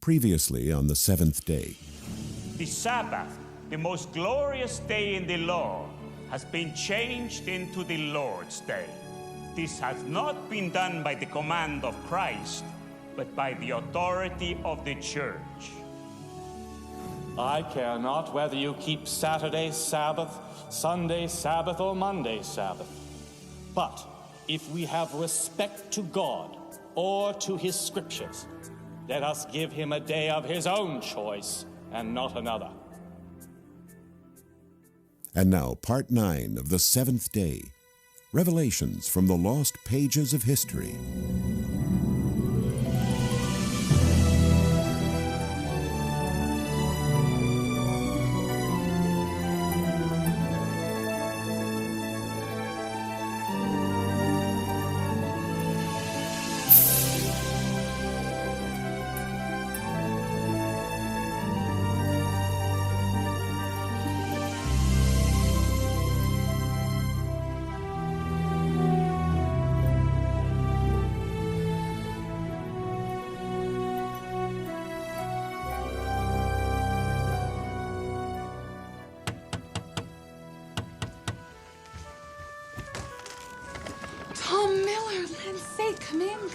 Previously on the seventh day. The Sabbath, the most glorious day in the law, has been changed into the Lord's Day. This has not been done by the command of Christ, but by the authority of the church. I care not whether you keep Saturday Sabbath, Sunday Sabbath, or Monday Sabbath. But if we have respect to God or to his scriptures, let us give him a day of his own choice and not another. And now, part 9 of the seventh day. Revelations from the lost pages of history.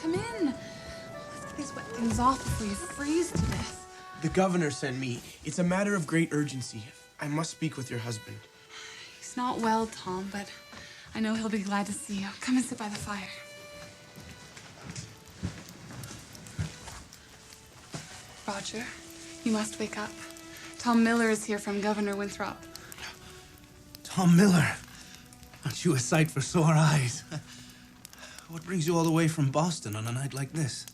Come in. Let's get these wet things off before you freeze to death. The governor sent me. It's a matter of great urgency. I must speak with your husband. He's not well, Tom, but I know he'll be glad to see you. Come and sit by the fire. Roger, you must wake up. Tom Miller is here from Governor Winthrop. Tom Miller? Aren't you a sight for sore eyes? What brings you all the way from Boston on a night like this?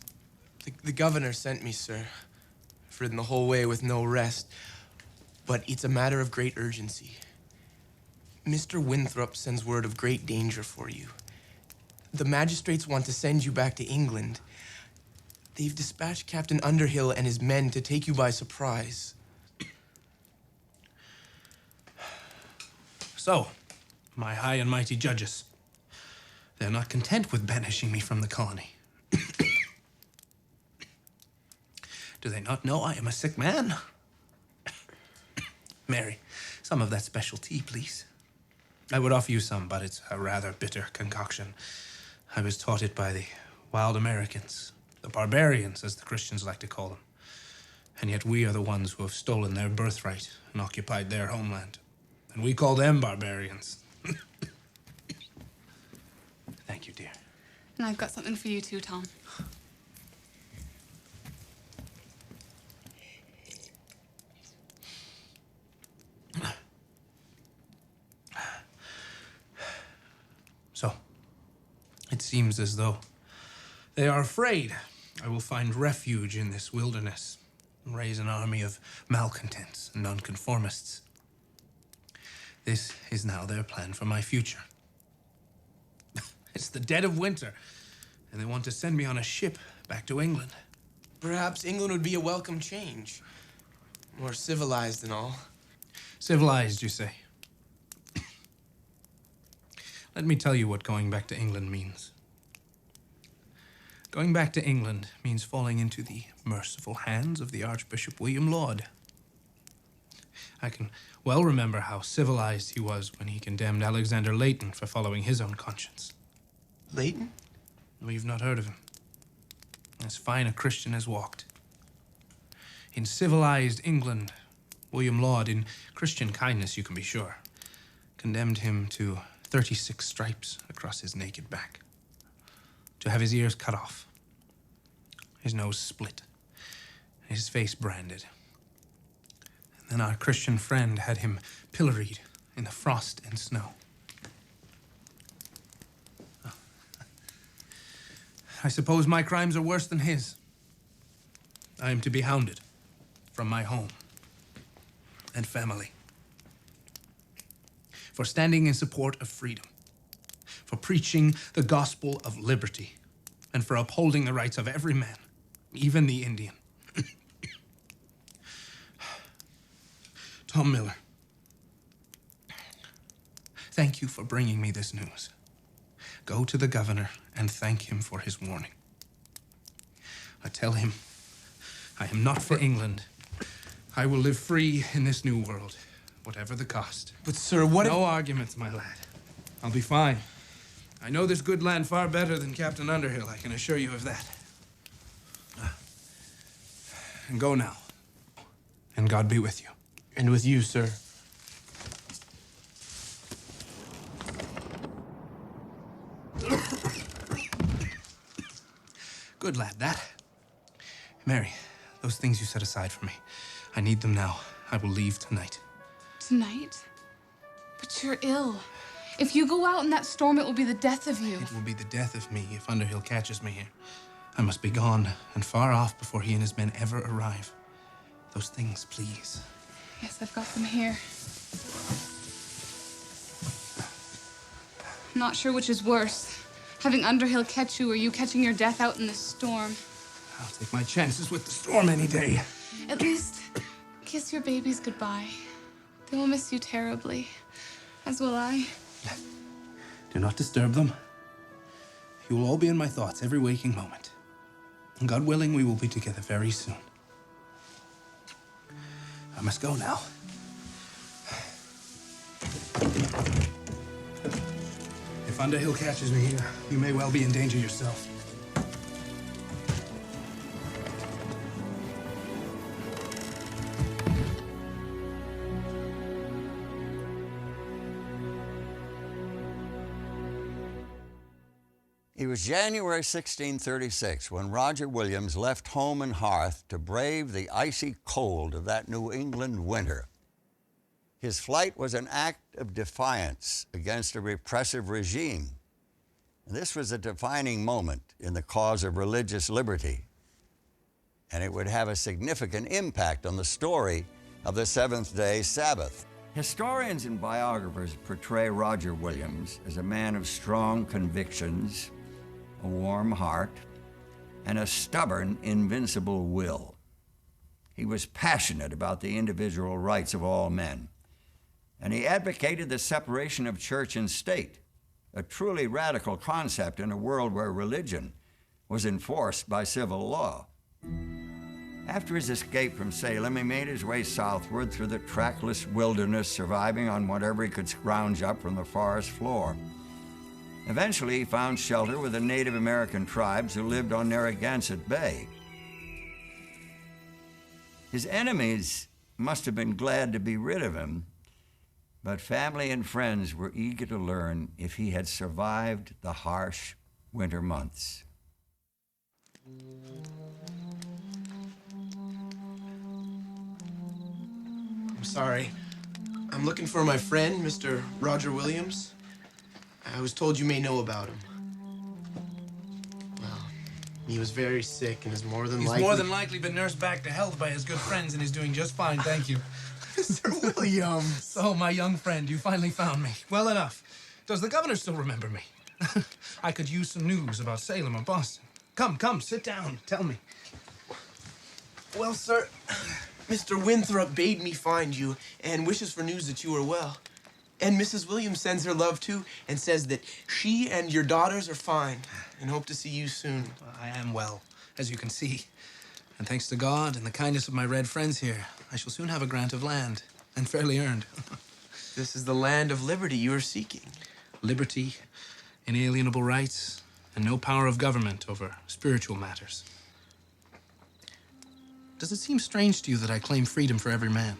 The governor sent me, sir. I've ridden the whole way with no rest. But it's a matter of great urgency. Mr. Winthrop sends word of great danger for you. The magistrates want to send you back to England. They've dispatched Captain Underhill and his men to take you by surprise. So, my high and mighty judges, they're not content with banishing me from the colony. Do they not know I am a sick man? Mary, some of that special tea, please. I would offer you some, but it's a rather bitter concoction. I was taught it by the wild Americans, the barbarians, as the Christians like to call them. And yet we are the ones who have stolen their birthright and occupied their homeland. And we call them barbarians. Thank you, dear. And I've got something for you too, Tom. So, it seems as though they are afraid I will find refuge in this wilderness and raise an army of malcontents and nonconformists. This is now their plan for my future. It's the dead of winter, and they want to send me on a ship back to England. Perhaps England would be a welcome change. More civilized and all. Civilized, you say? Let me tell you what going back to England means. Going back to England means falling into the merciful hands of the Archbishop William Laud. I can well remember how civilized he was when he condemned Alexander Leighton for following his own conscience. Leighton? Well, you've not heard of him. As fine a Christian as walked. In civilized England, William Laud, in Christian kindness, you can be sure, condemned him to 36 stripes across his naked back, to have his ears cut off, his nose split, and his face branded. And then our Christian friend had him pilloried in the frost and snow. I suppose my crimes are worse than his. I am to be hounded from my home and family for standing in support of freedom, for preaching the gospel of liberty, and for upholding the rights of every man, even the Indian. Tom Miller, thank you for bringing me this news. Go to the governor and thank him for his warning. I tell him I am not for England. I will live free in this new world, whatever the cost. But, sir, what if... No arguments, my lad. I'll be fine. I know this good land far better than Captain Underhill, I can assure you of that. And go now. And God be with you. And with you, sir. Good lad, that. Mary, those things you set aside for me, I need them now. I will leave tonight. Tonight? But you're ill. If you go out in that storm, it will be the death of you. It will be the death of me if Underhill catches me here. I must be gone and far off before he and his men ever arrive. Those things, please. Yes, I've got them here. I'm not sure which is worse. Having Underhill catch you or you catching your death out in this storm. I'll take my chances with the storm any day. At least, kiss your babies goodbye. They will miss you terribly, as will I. Do not disturb them. You will all be in my thoughts every waking moment. And God willing, we will be together very soon. I must go now. If Underhill catches me here, you may well be in danger yourself. It was January 1636 when Roger Williams left home and hearth to brave the icy cold of that New England winter. His flight was an act of defiance against a repressive regime. And this was a defining moment in the cause of religious liberty. And it would have a significant impact on the story of the seventh-day Sabbath. Historians and biographers portray Roger Williams as a man of strong convictions, a warm heart, and a stubborn, invincible will. He was passionate about the individual rights of all men, and he advocated the separation of church and state, a truly radical concept in a world where religion was enforced by civil law. After his escape from Salem, he made his way southward through the trackless wilderness, surviving on whatever he could scrounge up from the forest floor. Eventually, he found shelter with the Native American tribes who lived on Narragansett Bay. His enemies must have been glad to be rid of him, but family and friends were eager to learn if he had survived the harsh winter months. I'm sorry. I'm looking for my friend, Mr. Roger Williams. I was told you may know about him. Well, he was very sick and is more than likely... He's more than likely been nursed back to health by his good friends and is doing just fine, thank you. Mr. Williams! So, my young friend, you finally found me. Well enough. Does the governor still remember me? I could use some news about Salem or Boston. Come, sit down. Tell me. Well, sir, Mr. Winthrop bade me find you and wishes for news that you are well. And Mrs. Williams sends her love, too, and says that she and your daughters are fine and hope to see you soon. I am well, as you can see. And thanks to God and the kindness of my red friends here, I shall soon have a grant of land, and fairly earned. This is the land of liberty you are seeking. Liberty, inalienable rights, and no power of government over spiritual matters. Does it seem strange to you that I claim freedom for every man?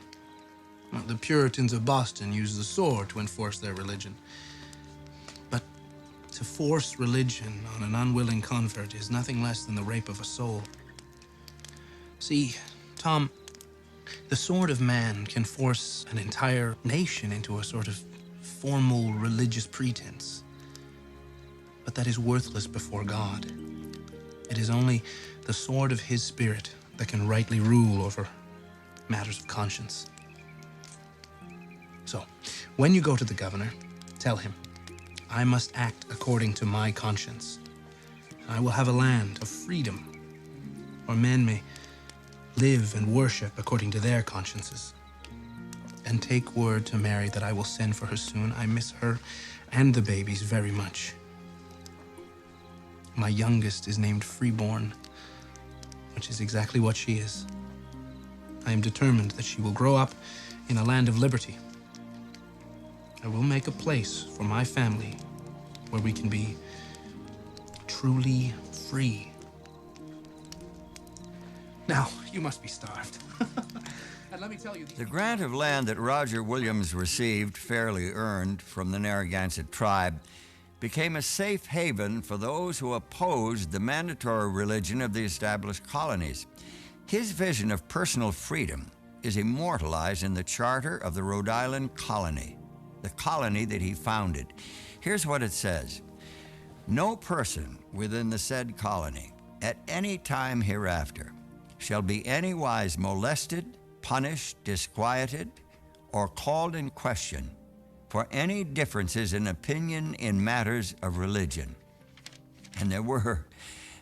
Well, the Puritans of Boston used the sword to enforce their religion. But to force religion on an unwilling convert is nothing less than the rape of a soul. See, Tom, the sword of man can force an entire nation into a sort of formal religious pretense. But that is worthless before God. It is only the sword of his spirit that can rightly rule over matters of conscience. So, when you go to the governor, tell him, I must act according to my conscience. I will have a land of freedom, where men may live and worship according to their consciences. And take word to Mary that I will send for her soon. I miss her and the babies very much. My youngest is named Freeborn, which is exactly what she is. I am determined that she will grow up in a land of liberty. I will make a place for my family where we can be truly free. Now, you must be starved. And let me tell you, The grant of land that Roger Williams received, fairly earned, from the Narragansett tribe, became a safe haven for those who opposed the mandatory religion of the established colonies. His vision of personal freedom is immortalized in the charter of the Rhode Island colony, the colony that he founded. Here's what it says: "No person within the said colony at any time hereafter shall be anywise molested, punished, disquieted, or called in question for any differences in opinion in matters of religion." And there were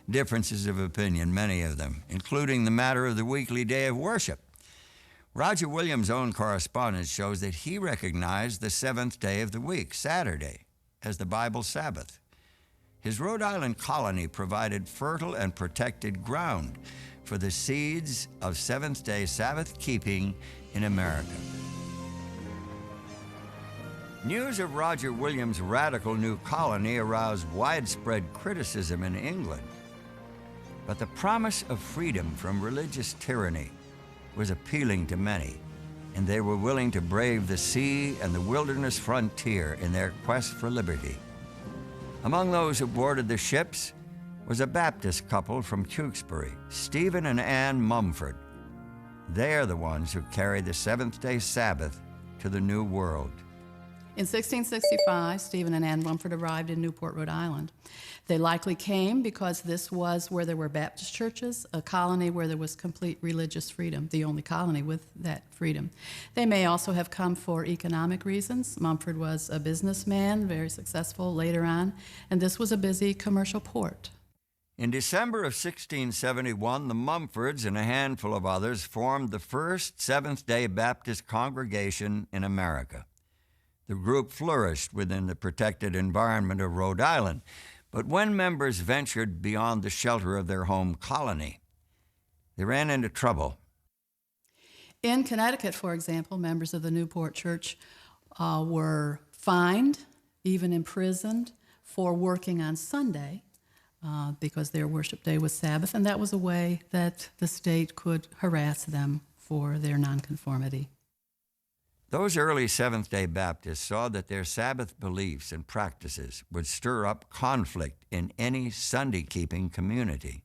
differences of opinion, many of them, including the matter of the weekly day of worship. Roger Williams' own correspondence shows that he recognized the seventh day of the week, Saturday, as the Bible Sabbath. His Rhode Island colony provided fertile and protected ground for the seeds of seventh-day Sabbath keeping in America. News of Roger Williams' radical new colony aroused widespread criticism in England. But the promise of freedom from religious tyranny was appealing to many, and they were willing to brave the sea and the wilderness frontier in their quest for liberty. Among those who boarded the ships was a Baptist couple from Tewksbury, Stephen and Ann Mumford. They are the ones who carried the seventh-day Sabbath to the New World. In 1665, Stephen and Ann Mumford arrived in Newport, Rhode Island. They likely came because this was where there were Baptist churches, a colony where there was complete religious freedom, the only colony with that freedom. They may also have come for economic reasons. Mumford was a businessman, very successful later on, and this was a busy commercial port. In December of 1671, the Mumfords and a handful of others formed the first Seventh-day Baptist congregation in America. The group flourished within the protected environment of Rhode Island, but when members ventured beyond the shelter of their home colony, they ran into trouble. In Connecticut, for example, members of the Newport Church were fined, even imprisoned, for working on Sunday because their worship day was Sabbath, and that was a way that the state could harass them for their nonconformity. Those early Seventh-day Baptists saw that their Sabbath beliefs and practices would stir up conflict in any Sunday-keeping community.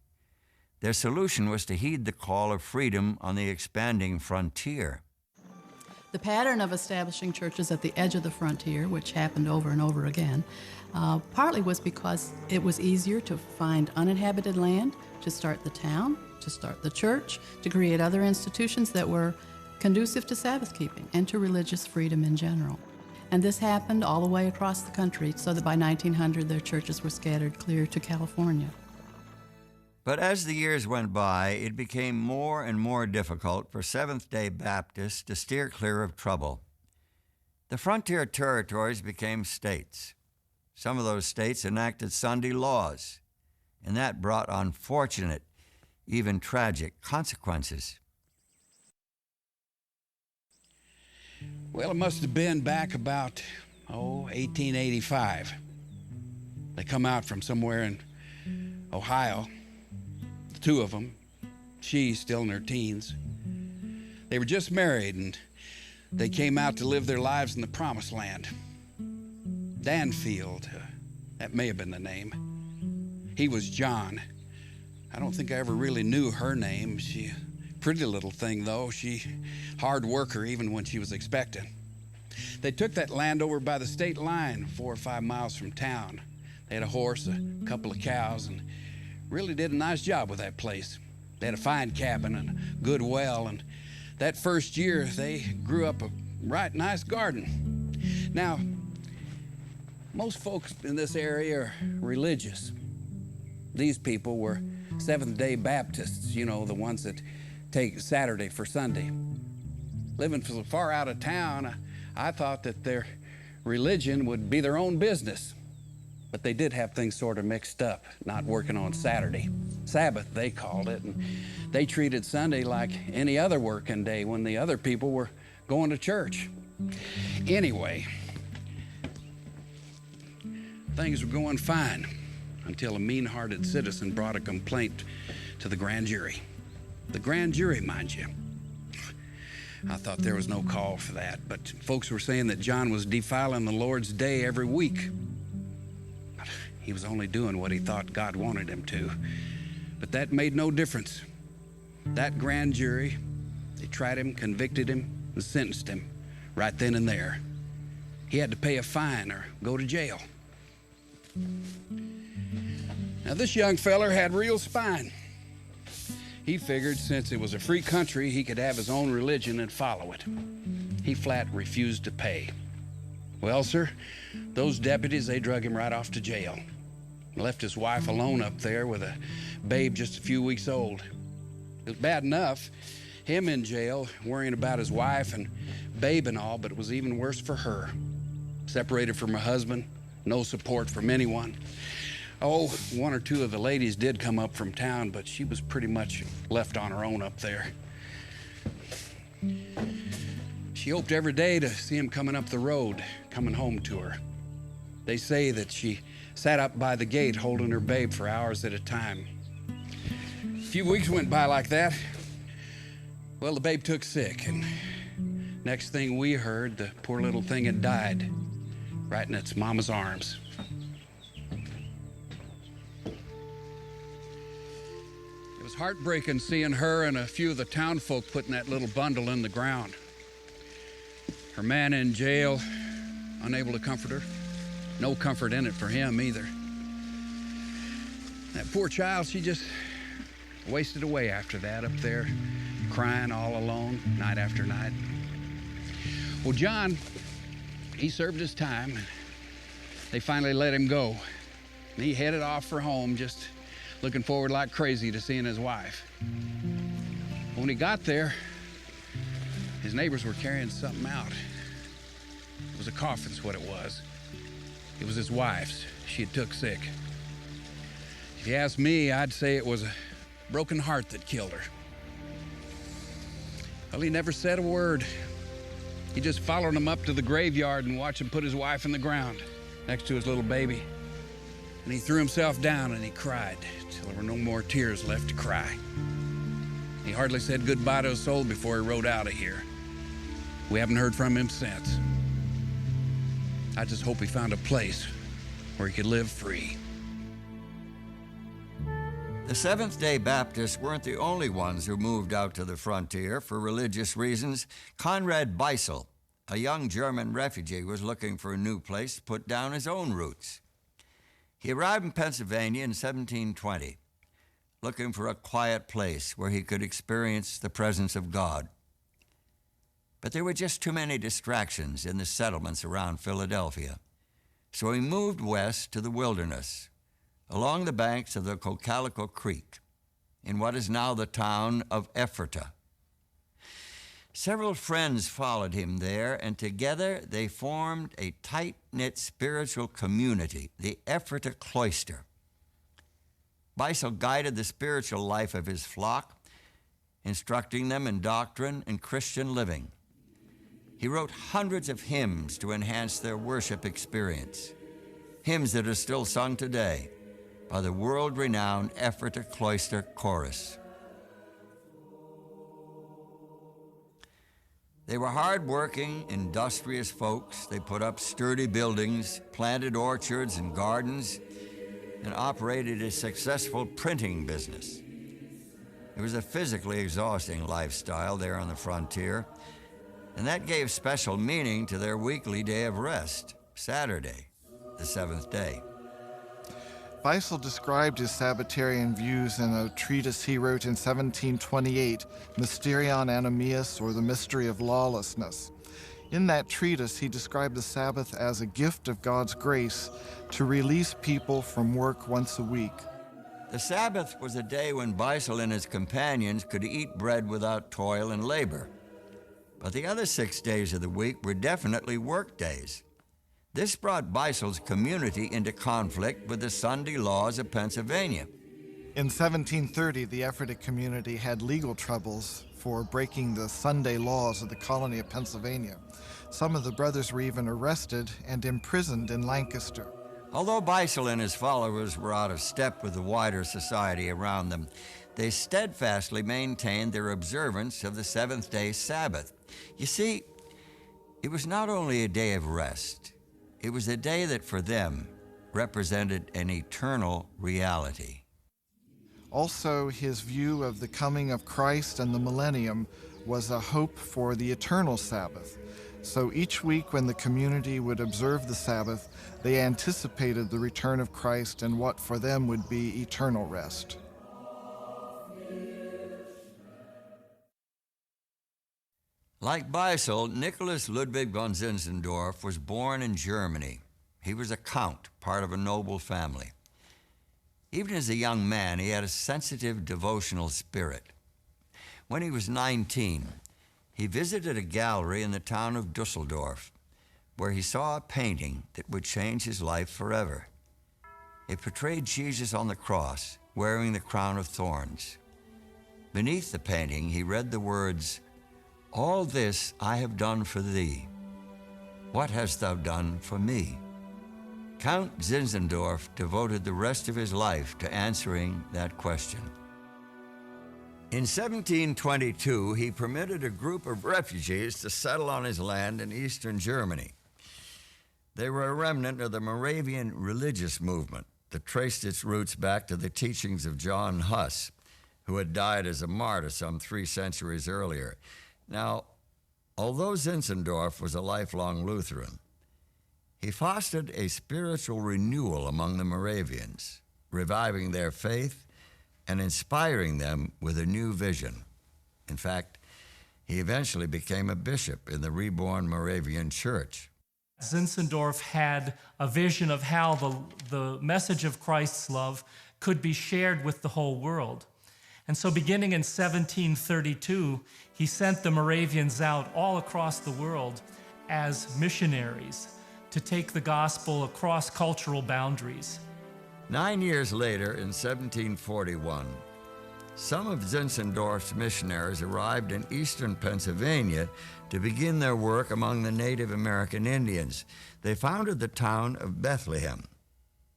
Their solution was to heed the call of freedom on the expanding frontier. The pattern of establishing churches at the edge of the frontier, which happened over and over again, partly was because it was easier to find uninhabited land, to start the town, to start the church, to create other institutions that were conducive to Sabbath keeping and to religious freedom in general. And this happened all the way across the country, so that by 1900 their churches were scattered clear to California. But as the years went by, it became more and more difficult for Seventh-day Baptists to steer clear of trouble. The frontier territories became states. Some of those states enacted Sunday laws, and that brought unfortunate, even tragic consequences. Well, it must have been back about, 1885. They come out from somewhere in Ohio, the two of them, she still in her teens. They were just married, and they came out to live their lives in the Promised Land. Danfield, that may have been the name. He was John. I don't think I ever really knew her name. She, pretty little thing though. She, hard worker even when she was expecting. They took that land over by the state line 4 or 5 miles from town. They had a horse, a couple of cows, and really did a nice job with that place. They had a fine cabin and a good well, and that first year they grew up a right nice garden. Now, most folks in this area are religious. These people were Seventh-day Baptists, you know, the ones that take Saturday for Sunday. Living so far out of town, I thought that their religion would be their own business. But they did have things sort of mixed up, not working on Saturday. Sabbath, they called it, and They treated Sunday like any other working day when the other people were going to church. Anyway, things were going fine until a mean-hearted citizen brought a complaint to the grand jury. The grand jury, mind you. I thought there was no call for that, but folks were saying that John was defiling the Lord's day every week. But he was only doing what he thought God wanted him to. But that made no difference. That grand jury, they tried him, convicted him, and sentenced him right then and there. He had to pay a fine or go to jail. Now, this young feller had real spine. He figured since it was a free country, he could have his own religion and follow it. He flat refused to pay. Well, sir, those deputies, they drug him right off to jail. Left his wife alone up there with a babe just a few weeks old. It was bad enough, him in jail, worrying about his wife and babe and all, but it was even worse for her. Separated from her husband, no support from anyone. Oh, one or two of the ladies did come up from town, but she was pretty much left on her own up there. She hoped every day to see him coming up the road, coming home to her. They say that she sat up by the gate holding her babe for hours at a time. A few weeks went by like that. Well, the babe took sick, and next thing we heard, the poor little thing had died right in its mama's arms. It was heartbreaking seeing her and a few of the town folk putting that little bundle in the ground. Her man in jail, unable to comfort her. No comfort in it for him either. That poor child, she just wasted away after that up there, crying all alone, night after night. Well, John, he served his time. They finally let him go. And he headed off for home, just looking forward like crazy to seeing his wife. When he got there, his neighbors were carrying something out. It was a coffin's what it was. It was his wife's. She had took sick. If you ask me, I'd say it was a broken heart that killed her. Well, he never said a word. He just followed him up to the graveyard and watched him put his wife in the ground next to his little baby. And he threw himself down and he cried till there were no more tears left to cry. He hardly said goodbye to his soul before he rode out of here. We haven't heard from him since. I just hope he found a place where he could live free. The Seventh-day Baptists weren't the only ones who moved out to the frontier for religious reasons. Conrad Beisel, a young German refugee, was looking for a new place to put down his own roots. He arrived in Pennsylvania in 1720, looking for a quiet place where he could experience the presence of God. But there were just too many distractions in the settlements around Philadelphia. So he moved west to the wilderness, along the banks of the Cocalico Creek, in what is now the town of Ephrata. Several friends followed him there, and together they formed a tight-knit spiritual community, the Ephrata Cloister. Beisel guided the spiritual life of his flock, instructing them in doctrine and Christian living. He wrote hundreds of hymns to enhance their worship experience, hymns that are still sung today by the world-renowned Ephrata Cloister Chorus. They were hard-working, industrious folks. They put up sturdy buildings, planted orchards and gardens, and operated a successful printing business. It was a physically exhausting lifestyle there on the frontier, and that gave special meaning to their weekly day of rest, Saturday, the seventh day. Beisel described his Sabbatarian views in a treatise he wrote in 1728, Mysterion Animeus, or the Mystery of Lawlessness. In that treatise, he described the Sabbath as a gift of God's grace to release people from work once a week. The Sabbath was a day when Beisel and his companions could eat bread without toil and labor. But the other 6 days of the week were definitely work days. This brought Beisel's community into conflict with the Sunday laws of Pennsylvania. In 1730, the Ephraitic community had legal troubles for breaking the Sunday laws of the colony of Pennsylvania. Some of the brothers were even arrested and imprisoned in Lancaster. Although Beisel and his followers were out of step with the wider society around them, they steadfastly maintained their observance of the seventh-day Sabbath. You see, it was not only a day of rest, it was a day that for them represented an eternal reality. Also, his view of the coming of Christ and the millennium was a hope for the eternal Sabbath. So each week when the community would observe the Sabbath, they anticipated the return of Christ and what for them would be eternal rest. Like Beisel, Nicholas Ludwig von Zinzendorf was born in Germany. He was a count, part of a noble family. Even as a young man, he had a sensitive, devotional spirit. When he was 19, he visited a gallery in the town of Dusseldorf, where he saw a painting that would change his life forever. It portrayed Jesus on the cross, wearing the crown of thorns. Beneath the painting, he read the words, "All this I have done for thee. What hast thou done for me?" Count Zinzendorf devoted the rest of his life to answering that question. In 1722, he permitted a group of refugees to settle on his land in eastern Germany. They were a remnant of the Moravian religious movement that traced its roots back to the teachings of John Huss, who had died as a martyr some 3 centuries earlier. Now, although Zinzendorf was a lifelong Lutheran, he fostered a spiritual renewal among the Moravians, reviving their faith and inspiring them with a new vision. In fact, he eventually became a bishop in the reborn Moravian Church. Zinzendorf had a vision of how the message of Christ's love could be shared with the whole world. And so beginning in 1732, he sent the Moravians out all across the world as missionaries to take the gospel across cultural boundaries. 9 years later, in 1741, some of Zinzendorf's missionaries arrived in eastern Pennsylvania to begin their work among the Native American Indians. They founded the town of Bethlehem,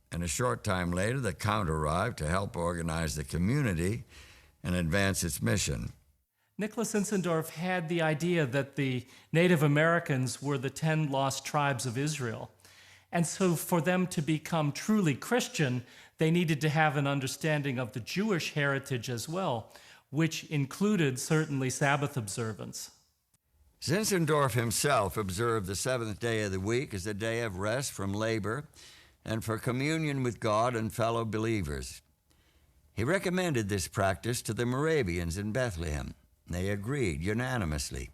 and a short time later, the Count arrived to help organize the community and advance its mission. Nicholas Zinzendorf had the idea that the Native Americans were the 10 lost tribes of Israel. And so for them to become truly Christian, they needed to have an understanding of the Jewish heritage as well, which included certainly Sabbath observance. Zinzendorf himself observed the seventh day of the week as a day of rest from labor and for communion with God and fellow believers. He recommended this practice to the Moravians in Bethlehem. They agreed unanimously,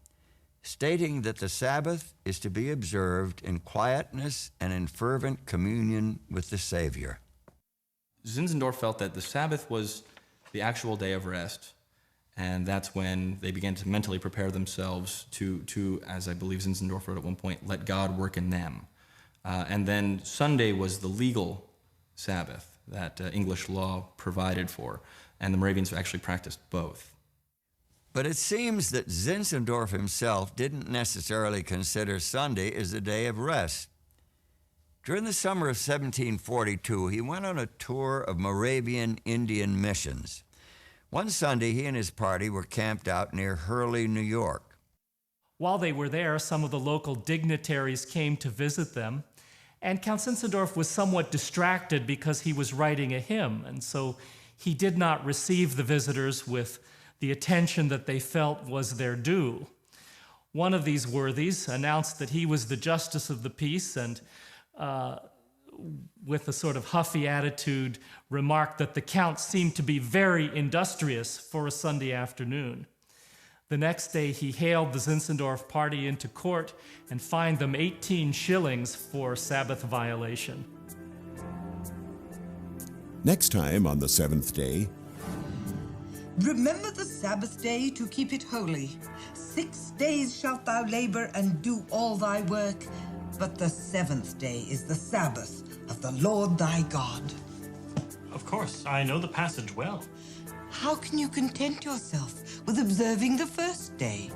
stating that the Sabbath is to be observed in quietness and in fervent communion with the Savior. Zinzendorf felt that the Sabbath was the actual day of rest, and that's when they began to mentally prepare themselves to, as I believe Zinzendorf wrote at one point, let God work in them. And then Sunday was the legal Sabbath that English law provided for, and the Moravians actually practiced both. But it seems that Zinzendorf himself didn't necessarily consider Sunday as a day of rest. During the summer of 1742, he went on a tour of Moravian Indian missions. One Sunday, he and his party were camped out near Hurley, New York. While they were there, some of the local dignitaries came to visit them, and Count Zinzendorf was somewhat distracted because he was writing a hymn, and so he did not receive the visitors with the attention that they felt was their due. One of these worthies announced that he was the justice of the peace and, with a sort of huffy attitude, remarked that the Count seemed to be very industrious for a Sunday afternoon. The next day, he hailed the Zinzendorf party into court and fined them 18 shillings for Sabbath violation. Next time on the seventh day, remember the Sabbath day to keep it holy. 6 days shalt thou labor and do all thy work, but the seventh day is the Sabbath of the Lord thy God. Of course, I know the passage well. How can you content yourself with observing the first day?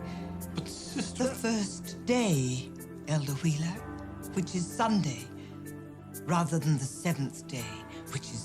But, Sister... The first day, Elder Wheeler, which is Sunday, rather than the seventh day, which is